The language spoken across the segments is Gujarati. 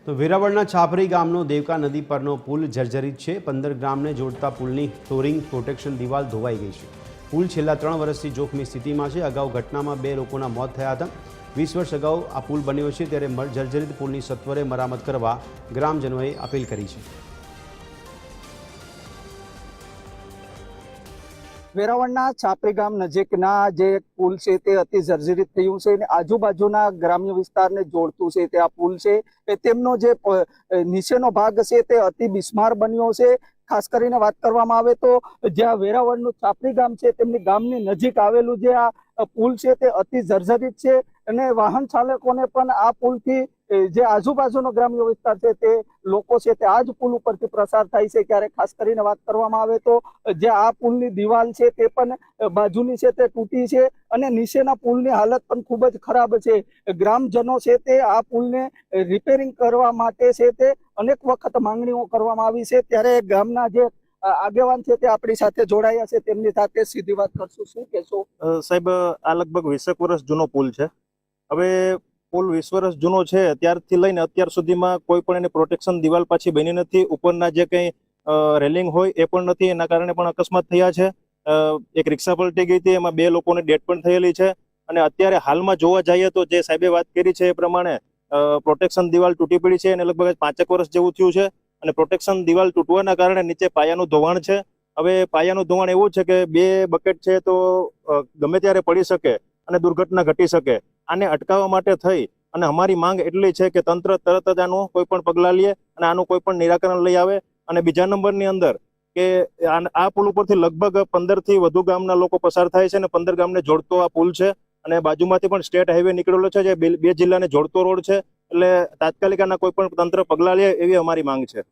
તો વેરાવળના છાપરી ગામનો દેવકા નદી પરનો પુલ જર્જરિત છે। 15 ગામને જોડતા પુલની ફ્લોરિંગ પ્રોટેક્શન દિવાલ ધોવાઈ ગઈ છે। પુલ છેલ્લા 3 વર્ષથી જોખમી સ્થિતિમાં છે। અગાઉ ઘટનામાં 2 લોકોના મોત થયા હતા। 20 વર્ષ અગાઉ આ પુલ બન્યો છે, ત્યારે જર્જરિત પુલની સત્વરે મરામત કરવા ગ્રામજનોએ અપીલ કરી છે। વેરાવળના છાપરી ગામ નજીકના જે પુલ છે તે અતિ જર્જરિત થયું છે અને આજુબાજુના ગ્રામ્ય વિસ્તારને જોડતું છે તે આ પુલ છે। તેમનો જે નીચેનો ભાગ છે તે અતિ બિસ્માર બન્યો છે। ખાસ કરીને વાત કરવામાં આવે તો જ્યાં વેરાવળનું છાપરી ગામ છે તેમની ગામની નજીક આવેલું જે આ પુલ છે તે અતિ જર્જરિત છે અને વાહન ચાલકોને પણ આ પુલથી જે આજુબાજુનો ગ્રામ્ય વિસ્તાર છે તે લોકો છે તે આ જ પુલ ઉપરથી પસાર થાય છે। ત્યારે ખાસ કરીને વાત કરવામાં આવે તો જે આ પુલની દિવાલ છે તે પણ બાજુની છે તે તૂટી છે અને નીચેના પુલની હાલત પણ ખૂબ જ ખરાબ છે। ગ્રામજનો છે તે આ પુલને રિપેરિંગ કરવા માટે છે તે અનેક વખત માંગણીઓ કરવામાં આવી છે। ત્યારે ગામના જે આગેવાન છે તે આપણી સાથે જોડાયા છે, તેમની સાથે સીધી વાત કરશું। શું કહેશો સાહેબ? આ લગભગ 20 વર્ષ જૂનો પુલ છે। હવે પુલ 20 વર્ષ જૂનો છે ત્યારથી લઈને અત્યાર સુધીમાં કોઈ પણ એની પ્રોટેક્શન દિવાલ પાછી બની નથી। ઉપરના જે કંઈ રેલિંગ હોય એ પણ નથી, એના કારણે પણ અકસ્માત થયા છે। એક રિક્ષા પલટી ગઈ હતી, એમાં 2 લોકોને ડેથ પણ થયેલી છે। અને અત્યારે હાલમાં જોવા જઈએ તો જે સાહેબે વાત કરી છે એ પ્રમાણે પ્રોટેક્શન દિવાલ તૂટી પડી છે અને લગભગ 5 વર્ષ જેવું થયું છે। અને પ્રોટેક્શન દિવાલ તૂટવાના કારણે નીચે પાયાનું ધોવાણ છે। હવે પાયાનું ધોવાણ એવું છે કે 2 બકેટ છે તો ગમે ત્યારે પડી શકે અને દુર્ઘટના ઘટી શકે। આને અટકાવવા માટે થઈ અને અમારી માંગ એટલી છે કે તંત્ર તરત જ આનું કોઈ પણ પગલાં લે અને આનું કોઈ પણ નિરાકરણ લઈ આવે। અને બીજા નંબરની અંદર કે આ પુલ ઉપરથી લગભગ 15 થી વધુ ગામના લોકો પસાર થાય છે અને 15 ગામને જોડતો આ પુલ છે અને બાજુમાંથી પણ સ્ટેટ હાઈવે નીકળેલો છે જે 2 જિલ્લાને જોડતો રોડ છે। એટલે તાત્કાલિક આના કોઈ પણ તંત્ર પગલાં લે એવી અમારી માંગ છે।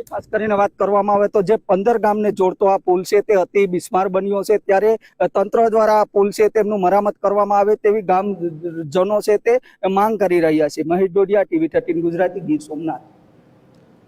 ખાસ કરીને વાત કરવામાં આવે તો જે 15 ગામને જોડતો આ પુલ છે તે અતિ બિસ્માર બન્યો છે। ત્યારે તંત્ર દ્વારા આ પુલ છે તેમનું મરામત કરવામાં આવે તેવી ગામજનો છે તે માંગ કરી રહ્યા છે। મહેશ ડોડિયા, TV 13 ગુજરાતી, ગીર સોમનાથ।